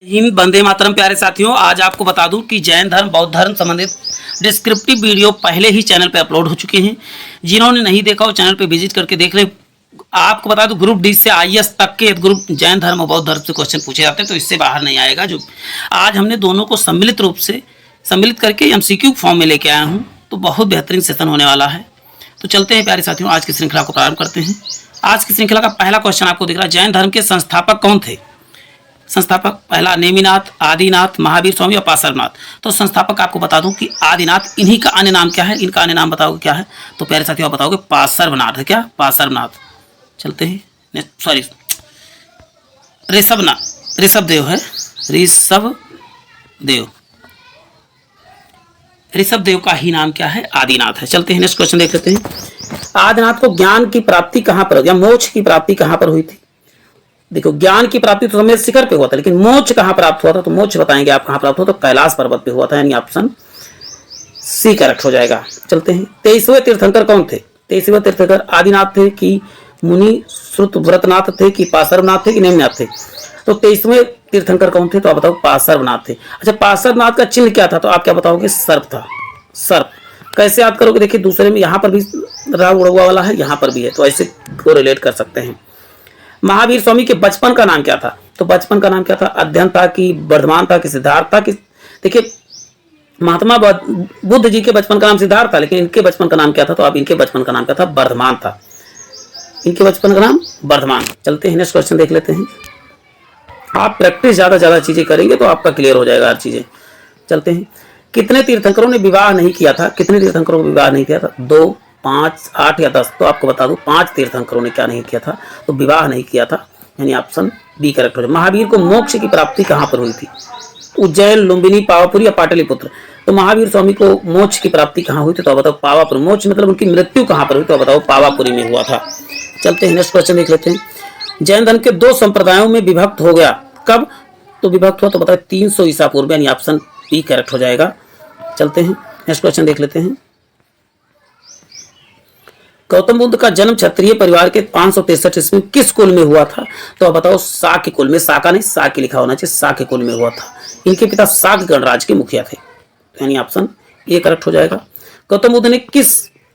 हिंद वंदे मातरम। प्यारे साथियों, आज आपको बता दूं कि जैन धर्म बौद्ध धर्म संबंधित डिस्क्रिप्टिव वीडियो पहले ही चैनल पे अपलोड हो चुके हैं। जिन्होंने नहीं देखा वो चैनल पे विजिट करके देख ले। आपको बता दूं ग्रुप डी से आईएएस तक के ग्रुप जैन धर्म और बौद्ध धर्म से क्वेश्चन पूछे जाते हैं, तो इससे बाहर नहीं आएगा। जो आज हमने दोनों को सम्मिलित रूप से सम्मिलित करके एमसीक्यू फॉर्म में लेके आया हूँ, तो बहुत बेहतरीन सेशन होने वाला है। तो चलते हैं प्यारे साथियों, आज की श्रृंखला को प्रारंभ करते हैं। आज की श्रृंखला का पहला क्वेश्चन आपको दिख रहा है, जैन धर्म के संस्थापक कौन थे? संस्थापक पहला नेमिनाथ, आदिनाथ, महावीर स्वामी और पार्श्वनाथ। तो संस्थापक आपको बता दूं कि आदिनाथ। इन्हीं का अन्य नाम क्या है? इनका अन्य नाम बताओगे क्या है? तो प्यारे साथियों आप बताओगे पार्श्वनाथ है। क्या? पार्श्वनाथ। चलते हैं, सॉरी, ऋषभनाथ, ऋषभदेव है, ऋषभदेव। ऋषभदेव का ही नाम क्या है? आदिनाथ है। चलते हैं नेक्स्ट क्वेश्चन देख लेते हैं। आदिनाथ को ज्ञान की प्राप्ति कहां पर या मोक्ष की प्राप्ति कहां पर हुई थी? देखो, ज्ञान की प्राप्ति तो समय शिखर पे हुआ था, लेकिन मोक्ष कहां प्राप्त हुआ था? तो मोक्ष बताएंगे आप कहां प्राप्त हुआ, तो कैलाश पर्वत पे हुआ था, यानी ऑप्शन सी करेक्ट हो जाएगा। चलते हैं, 23वें तीर्थंकर कौन थे? 23वें तीर्थंकर आदिनाथ थे कि मुनि श्रुतव्रतनाथ थे कि पार्श्वनाथ थे कि नेमिनाथ थे? तो 23वें तीर्थंकर कौन थे? तो आप बताओ पार्श्वनाथ थे। अच्छा, पार्श्वनाथ का चिन्ह क्या था? तो आप क्या बताओगे? सर्प था, सर्प। कैसे याद करोगे? देखिए, दूसरे में यहाँ पर भी राग उड़वा वाला है, यहाँ पर भी है, तो ऐसे को रिलेट कर सकते हैं। महावीर स्वामी के बचपन का नाम क्या था? तो बचपन का नाम क्या था? अध्ययन था कि वर्धमान था कि सिद्धार्थ था कि? देखिए, महात्मा बुद्ध जी के बचपन का नाम सिद्धार्थ था, लेकिन इनके बचपन का नाम क्या था? तो आप इनके बचपन का नाम क्या था? वर्धमान था। इनके बचपन का नाम वर्धमान। चलते हैं नेक्स्ट क्वेश्चन देख लेते हैं। आप प्रैक्टिस ज्यादा चीजें करेंगे तो आपका क्लियर हो जाएगा हर चीजें। चलते हैं, कितने तीर्थंकरों ने विवाह नहीं किया था? कितने तीर्थंकरों को विवाह नहीं किया था? 2, 5, 8 या 10? तो आपको बता दूं 5 तीर्थंकरों ने क्या नहीं किया था? तो विवाह नहीं किया था, यानी ऑप्शन बी करेक्ट हो जाए। महावीर को मोक्ष की प्राप्ति कहां पर हुई थी? उज्जैन, लुम्बिनी, पावापुरी या पाटलिपुत्र? तो महावीर स्वामी को मोक्ष की प्राप्ति कहां हुई थी? तो बताओ पावापुरी। मोक्ष मतलब उनकी मृत्यु कहां पर हुई? तो बताओ पावापुरी में हुआ था। चलते हैं नेक्स्ट क्वेश्चन देख लेते हैं। जैन धर्म के 2 संप्रदायों में विभक्त हो गया, कब? तो विभक्त हुआ तो बताओ 300 ईसा पूर्व, यानी ऑप्शन बी करेक्ट हो जाएगा। चलते हैं नेक्स्ट क्वेश्चन देख लेते हैं। गौतम बुद्ध का जन्म क्षत्रिय परिवार के 563 ईस्वी किस कुल में हुआ था? तो आप बताओ शाक्य कुल में। शाका नहीं, शाक्य लिखा होना चाहिए, शाक्य कुल में हुआ था। इनके पिता शाक्य गणराज्य के मुखिया थे, यानी ऑप्शन ए करेक्ट हो जाएगा। गौतम बुद्ध ने किस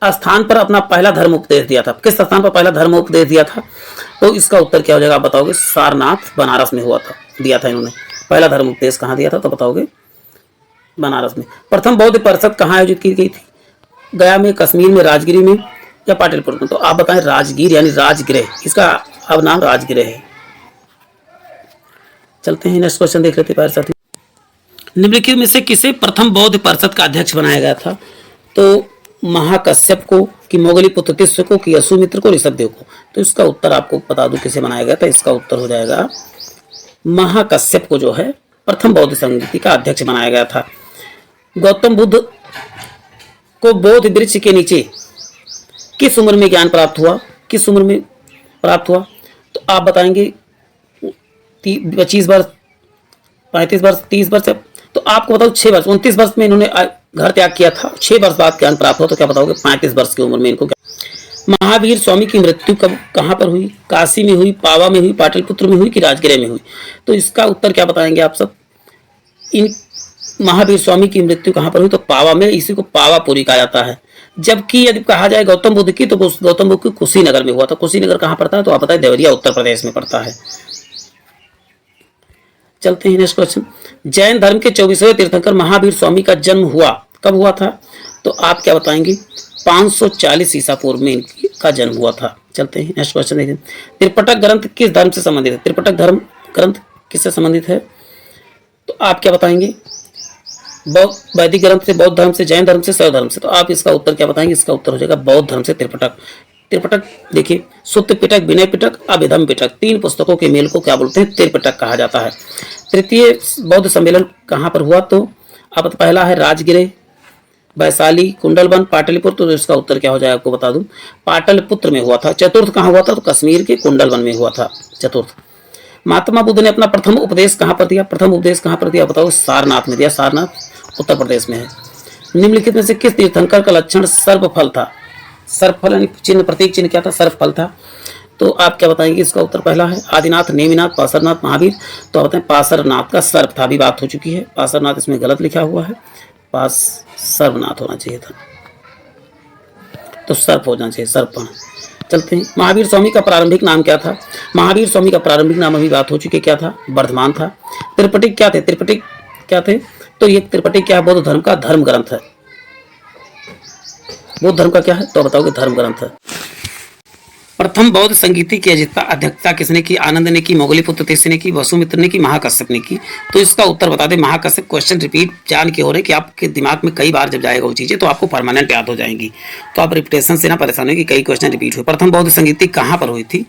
स्थान पर अपना पहला धर्म उपदेश दिया था? किस स्थान पर पहला धर्म उपदेश दिया था? तो इसका उत्तर क्या हो जाएगा? आप बताओगे सारनाथ, बनारस में हुआ था, दिया था इन्होंने। पहला धर्म उपदेश कहाँ दिया था? तो बताओगे बनारस में। प्रथम बौद्ध परिषद कहाँ आयोजित की गई थी? गया में, कश्मीर में, राजगिरी में या पाटलिपुत्र में? तो आप बताएं राजगीर, यानी राजगृह। इसका अब नाम राजगृह है। चलते हैं नेक्स्ट क्वेश्चन देख लेते हैं प्यारे साथियों। निम्नलिखित में से किसे प्रथम बौद्ध परिषद का अध्यक्ष बनाया गया था? तो महाकश्यप को कि मोगली पुत्र तिस्व को कि अश्वमित्र को, ऋषभदेव को? तो इसका उत्तर आपको बता दूं किसे बनाया गया था। इसका उत्तर हो जाएगा महाकश्यप को जो है प्रथम बौद्ध संगीति का अध्यक्ष बनाया गया था। गौतम बुद्ध को बोधि वृक्ष के नीचे किस उम्र में ज्ञान प्राप्त हुआ? किस उम्र में प्राप्त हुआ? तो आप बताएंगे 25 वर्ष, 35 वर्ष, 30 वर्ष। तो आपको बताओ 6 वर्ष, 29 वर्ष में इन्होंने घर त्याग किया था। 6 वर्ष बाद ज्ञान प्राप्त हुआ, तो क्या बताओगे 35 वर्ष की उम्र में इनको। महावीर स्वामी की मृत्यु कब कहां पर हुई? काशी में हुई, पावा में हुई, पाटलिपुत्र में हुई कि राजगृह में हुई? तो इसका उत्तर क्या बताएंगे आप सब? इन महावीर स्वामी की मृत्यु कहां पर हुई? तो पावा में। इसी को पावापुरी कहा जाता है। जबकि यदि कहा जाए गौतम बुद्ध की, तो गौतम बुद्ध की कुशीनगर में हुआ था। कुशीनगर कहां पड़ता है? तो आप बताएं देवरिया, उत्तर प्रदेश में पड़ता है। चलते हैं नेक्स्ट क्वेश्चन। जैन धर्म के 24वें तीर्थंकर महावीर स्वामी का जन्म हुआ कब हुआ था? तो आप क्या बताएंगे? 540 ईसा पूर्व में इनका जन्म हुआ था। चलते हैं नेक्स्ट क्वेश्चन देखें। त्रिपिटक ग्रंथ किस धर्म से संबंधित है? त्रिपिटक धर्म ग्रंथ किससे संबंधित है? तो आप क्या बताएंगे? बौद्ध वैदिक ग्रंथ से, बौद्ध धर्म से, जैन धर्म से, शैव धर्म से? तो आप इसका उत्तर क्या बताएंगे? इसका उत्तर हो जाएगा बौद्ध धर्म से त्रिपिटक। त्रिपिटक देखिए, सुत्त पिटक, विनय पिटक, अभिधम पिटक, 3 पुस्तकों के मेल को क्या बोलते हैं? त्रिपिटक कहा जाता है। तृतीय बौद्ध सम्मेलन कहाँ पर हुआ? तो आप पहला है राजगृह, वैशाली, कुंडलवन, पाटलिपुत्र। तो इसका उत्तर क्या हो जाएगा आपको बता दूं, पाटलिपुत्र में हुआ था। चतुर्थ कहाँ हुआ था? तो कश्मीर के कुंडलवन में हुआ था चतुर्थ। महात्मा बुद्ध ने अपना प्रथम उपदेश कहाँ पर दिया? प्रथम उपदेश कहाँ पर दिया? बताओ सारनाथ में दिया। सारनाथ उत्तर प्रदेश में है। निम्नलिखित में से किस तीर्थंकर का लक्षण सर्पफल था? सर्पफल यानी चिन्ह, प्रतीक चिन्ह क्या था? सर्पफल था। तो आप क्या बताएंगे? इसका उत्तर पहला है आदिनाथ, नेमिनाथ, पार्श्वनाथ, महावीर। तो आप बताएं पार्श्वनाथ का सर्प था, अभी बात हो चुकी है। पार्श्वनाथ इसमें गलत लिखा हुआ है, पार्श्वनाथ होना चाहिए था, तो सर्प होना चाहिए, सर्पण। चलते हैं, महावीर स्वामी का प्रारंभिक नाम क्या था? महावीर स्वामी का प्रारंभिक नाम अभी बात हो चुकी है, क्या था? वर्धमान था। त्रिपिटक क्या थे? त्रिपिटक क्या थे? तो ये त्रिपिटक क्या है? बौद्ध धर्म का धर्म ग्रंथ है। बौद्ध धर्म का क्या है? तो बताओगे धर्म ग्रंथ है। प्रथम बौद्ध संगीति की अध्यक्षता किसने की? आनंद ने की, मोगलीपुत्र तीसरे ने की, वसुमित्र ने की, महाकश्यप ने की। तो इसका उत्तर बता दें महाकश्यप। क्वेश्चन रिपीट जान के हो रहे कि आपके दिमाग में कई बार जब जाएगा वो चीजें तो आपको परमानेंट याद हो जाएंगी, तो आप रिपीटेशन से ना परेशान हो कि कई क्वेश्चन रिपीट हुए। प्रथम बौद्ध संगीति कहाँ पर हुई थी?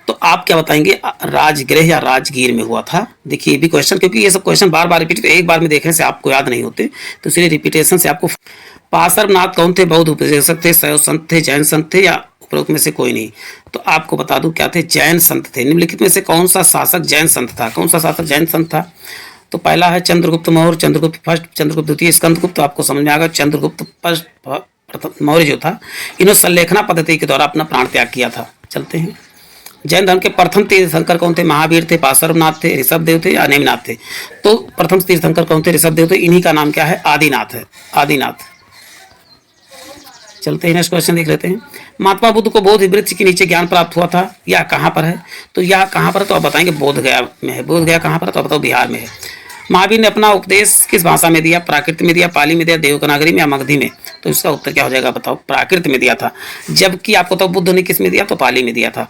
तो आप क्या बताएंगे? राजगृह या राजगीर में हुआ था। देखिए ये भी क्वेश्चन, क्योंकि ये सब क्वेश्चन बार बार रिपीट, तो एक बार में देखने से आपको याद नहीं होते, तो इसलिए रिपीटेशन से आपको। पार्श्वनाथ कौन थे? बौद्ध उपदेशक थे, शैव संत थे, जैन संत थे, या उपरोक्त में से कोई नहीं? तो आपको बता दूं क्या थे? जैन संत थे। निम्नलिखित में से कौन सा शासक जैन संत था? कौन सा शासक जैन संत था? तो पहला है चंद्रगुप्त मौर्य, चंद्रगुप्त फर्स्ट, चंद्रगुप्त द्वितीय, स्कंदगुप्त। तो आपको समझ में आएगा चंद्रगुप्त फर्स्ट मौर्य जो था, इन्होंने संलेखना पद्धति के द्वारा अपना प्राण त्याग किया था। चलते हैं, जैन धर्म के प्रथम तीर्थंकर कौन थे? महावीर थे, पार्श्वनाथ थे, ऋषभदेव थे या नेमिनाथ थे? तो प्रथम तीर्थंकर कौन थे? ऋषभदेव थे। इन्हीं का नाम क्या है? आदिनाथ है, आदिनाथ। चलते हैं, नेक्स्ट क्वेश्चन देख लेते हैं। महात्मा बुद्ध को बोधि वृक्ष के नीचे ज्ञान प्राप्त हुआ था, यह कहाँ पर है? तो यह कहाँ पर है? तो आप बताएंगे बोध गया में है। बोध गया कहाँ पर है? तो आप बताओ बिहार में है। महावीर ने अपना उपदेश किस भाषा में दिया? प्राकृत में दिया, पाली में दिया, देवनागरी में या मगधी में? तो इसका उत्तर क्या हो जाएगा? बताओ, प्राकृत में दिया था। जबकि आपको तो बुद्ध ने किस में दिया? तो पाली में दिया था।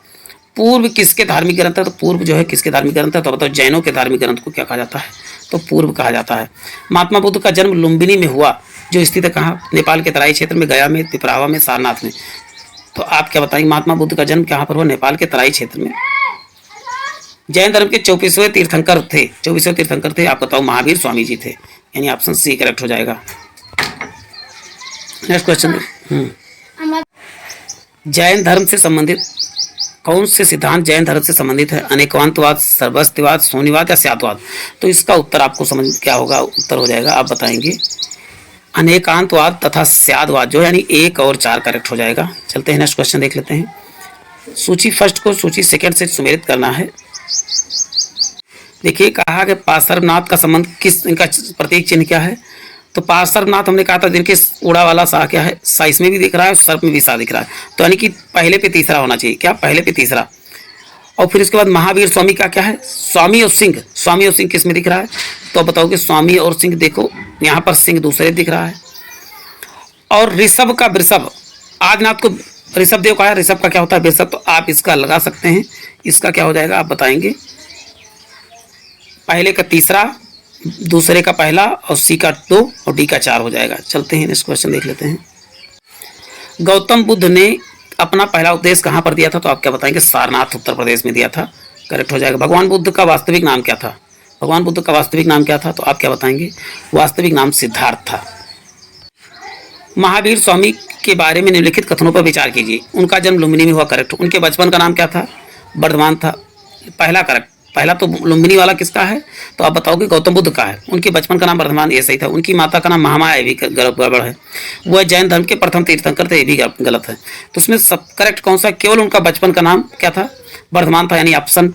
पूर्व किसके धार्मिक ग्रंथ है? तो पूर्व जो है किसके धार्मिक ग्रंथ है? तो बताओ जैनों के धार्मिक ग्रंथ को क्या कहा जाता है? तो पूर्व कहा जाता है। महात्मा बुद्ध का जन्म लुम्बिनी में हुआ, जो स्थित है कहाँ? नेपाल के तराई क्षेत्र में, गया में, पिपरावा में, सारनाथ में। तो आप क्या बताएंगे? महात्मा बुद्ध का जन्म कहाँ पर हुआ? नेपाल के तराई क्षेत्र में। जैन धर्म के 24वें तीर्थंकर थे, 24वें तीर्थंकर थे, आप बताओ? महावीर स्वामी जी थे, यानी ऑप्शन सी करेक्ट हो जाएगा। Next question. जैन धर्म से संबंधित कौन से सिद्धांत जैन धर्म से संबंधित है? अनेकवांतवाद, सर्वस्तिवाद, शून्यवाद या स्यात्वाद? तो इसका उत्तर आपको समझ क्या होगा? उत्तर हो जाएगा, आप बताएंगे अनेकांतवाद तथा स्यादवाद, जो यानी 1 और 4 करेक्ट हो जाएगा। चलते हैं, नेक्स्ट क्वेश्चन देख लेते हैं। सूची फर्स्ट को सूची सेकंड से सुमेलित करना है। देखिए कहा कि पार्श्वनाथ का संबंध किस, इनका प्रतीक चिन्ह क्या है? तो पार्श्वनाथ हमने कहा था जिनके उड़ा वाला सा क्या है? सा इसमें भी दिख रहा है, सर्प में भी सा दिख रहा है, तो यानी कि पहले पे तीसरा होना चाहिए। क्या? पहले पे तीसरा। और फिर इसके बाद महावीर स्वामी का क्या है? स्वामी और सिंह। स्वामी और सिंह किस में दिख रहा है? तो बताओगे स्वामी और सिंह। देखो यहाँ पर सिंह दूसरे दिख रहा है। और ऋषभ का वृषभ, आदिनाथ को ऋषभ देव का है, ऋषभ का क्या होता है? वृषभ। तो आप इसका लगा सकते हैं, इसका क्या हो जाएगा? आप बताएंगे पहले का तीसरा, दूसरे का पहला, और सी का 2 और डी का 4 हो जाएगा। चलते हैं, नेक्स्ट क्वेश्चन देख लेते हैं। गौतम बुद्ध ने अपना पहला उपदेश कहाँ पर दिया था? तो आप क्या बताएंगे? सारनाथ, उत्तर प्रदेश में दिया था, करेक्ट हो जाएगा। भगवान बुद्ध का वास्तविक नाम क्या था? भगवान बुद्ध का वास्तविक नाम क्या था? तो आप क्या बताएंगे? वास्तविक नाम सिद्धार्थ था। महावीर स्वामी के बारे में निम्नलिखित कथनों पर विचार कीजिए। उनका जन्म लुम्बिनी में हुआ, करेक्ट। उनके बचपन का नाम क्या था? वर्धमान था, पहला करेक्ट। पहला तो लुम्बिनी वाला किसका है? तो आप बताओगे गौतम बुद्ध का है। उनके बचपन का नाम वर्धमान, ये सही था। उनकी माता का नाम महामाया, ये भी गड़बड़ है। वह जैन धर्म के प्रथम तीर्थंकर थे, ये भी गलत है। तो उसमें सब करेक्ट कौन सा? केवल उनका बचपन का नाम क्या था? वर्धमान था, यानी ऑप्शन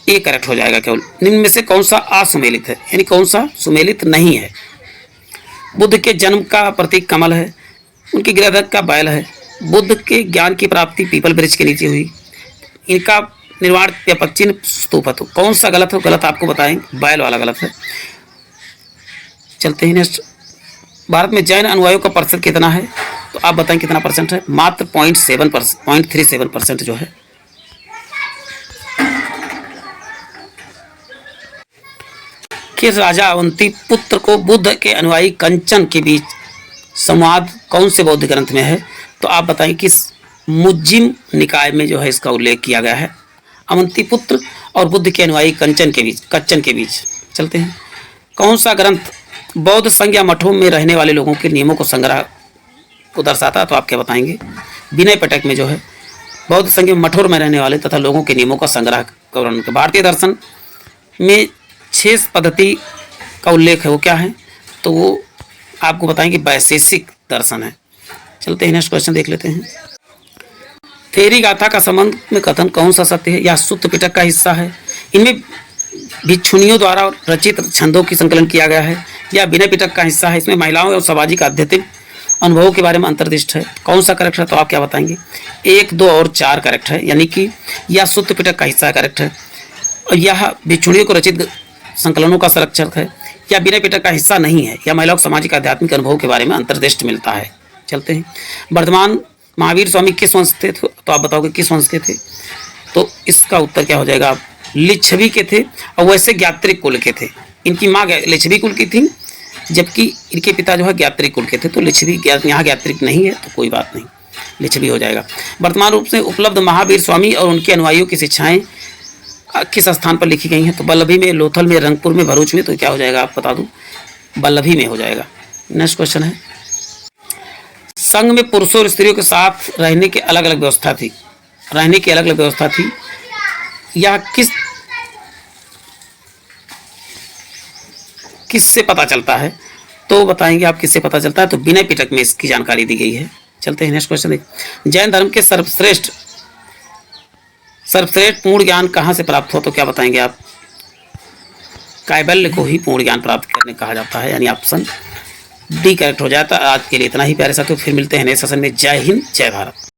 ए करेक्ट हो जाएगा। केवल निम्न में से कौन सा असुमेलित है, यानी कौन सा सुमेलित नहीं है? बुद्ध के जन्म का प्रतीक कमल है, उनकी गृहध्वज का बैल है, बुद्ध के ज्ञान की प्राप्ति पीपल वृक्ष के नीचे हुई, इनका निर्वाण या पक्षी स्तूप है। तो कौन सा गलत हो? गलत आपको बताएंगे, बैल वाला गलत है। चलते हैं नेक्स्ट। भारत में जैन अनुयायियों का प्रतिशत कितना है? तो आप बताएं कितना परसेंट है? मात्र 0.37% जो है। किस राजा अवंती पुत्र को बुद्ध के अनुयायी कंचन के बीच संवाद कौन से बौद्ध ग्रंथ में है? तो आप बताएं किस मुज्जिम निकाय में जो है इसका उल्लेख किया गया है? अवंती पुत्र और बुद्ध के अनुयायी कच्चन के बीच। चलते हैं, कौन सा ग्रंथ बौद्ध संघ या मठों में रहने वाले लोगों के नियमों को संग्रह को दर्शाता है? तो आप क्या बताएंगे? विनय पिटक में जो है बौद्ध संघ मठों में रहने वाले तथा लोगों के नियमों का संग्रह का वर्णन। भारतीय दर्शन में 6 पद्धति का उल्लेख है, वो क्या है? तो वो आपको बताएंगे वैशेषिक दर्शन है। चलते हैं नेक्स्ट क्वेश्चन देख लेते हैं। थेरी गाथा का संबंध में कथन कौन सा सत्य है? यह सूत्र पिटक का हिस्सा है। इनमें भिक्षुणियों द्वारा रचित छंदों की संकलन किया गया है। यह विनय पिटक का हिस्सा है। इसमें महिलाओं और सामाजिक आध्यात्मिक अनुभवों के बारे में अंतर्दृष्ट है। कौन सा करेक्ट है? तो आप क्या बताएंगे? 1, 2 और 4 करेक्ट है, यानी कि यह सूत्र पिटक का हिस्सा करेक्ट है। और यह भिक्षुणियों को रचित संकलनों का संरक्षक है। यह विनय पिटक का हिस्सा नहीं है। यह महिलाओं को सामाजिक आध्यात्मिक अनुभवों के बारे में अंतर्दृष्ट मिलता है। चलते हैं। वर्धमान महावीर स्वामी किस वंश थे? तो आप बताओगे किस वंश के थे? तो इसका उत्तर क्या हो जाएगा? लिच्छवी के थे, और वैसे ज्ञात्रिक कुल के थे। इनकी माँ लिच्छवी कुल की थी, जबकि इनके पिता जो है ज्ञात्रिक कुल के थे। तो लिच्छवी यहाँ ज्ञात्रिक नहीं है, तो कोई बात नहीं, लिच्छवी हो जाएगा। वर्तमान रूप से उपलब्ध महावीर स्वामी और उनके अनुयायियों की शिक्षाएं किस स्थान पर लिखी गई हैं? तो बल्लभी में, लोथल में, रंगपुर में, भरूच में। तो क्या हो जाएगा? आप बता दूं, बल्लभी में हो जाएगा। नेक्स्ट क्वेश्चन है, संघ में पुरुषों और स्त्रियों के साथ रहने की अलग अलग व्यवस्था थी। रहने की अलग अलग व्यवस्था थी। यह किससे पता चलता है? तो बताएंगे आप किससे पता चलता है? तो विनय पिटक में इसकी जानकारी दी गई है। चलते हैं नेक्स्ट क्वेश्चन देखिए। जैन धर्म के सर्वश्रेष्ठ पूर्ण ज्ञान कहाँ से प्राप्त हो? तो क्या बताएंगे आप? कैवल्य को ही पूर्ण ज्ञान प्राप्त करने कहा जाता है, यानी ऑप्शन डी करेक्ट हो जाता है। आज के लिए इतना ही प्यारे साथियों, फिर मिलते हैं नेक्स्ट सेशन में। जय हिंद, जय भारत।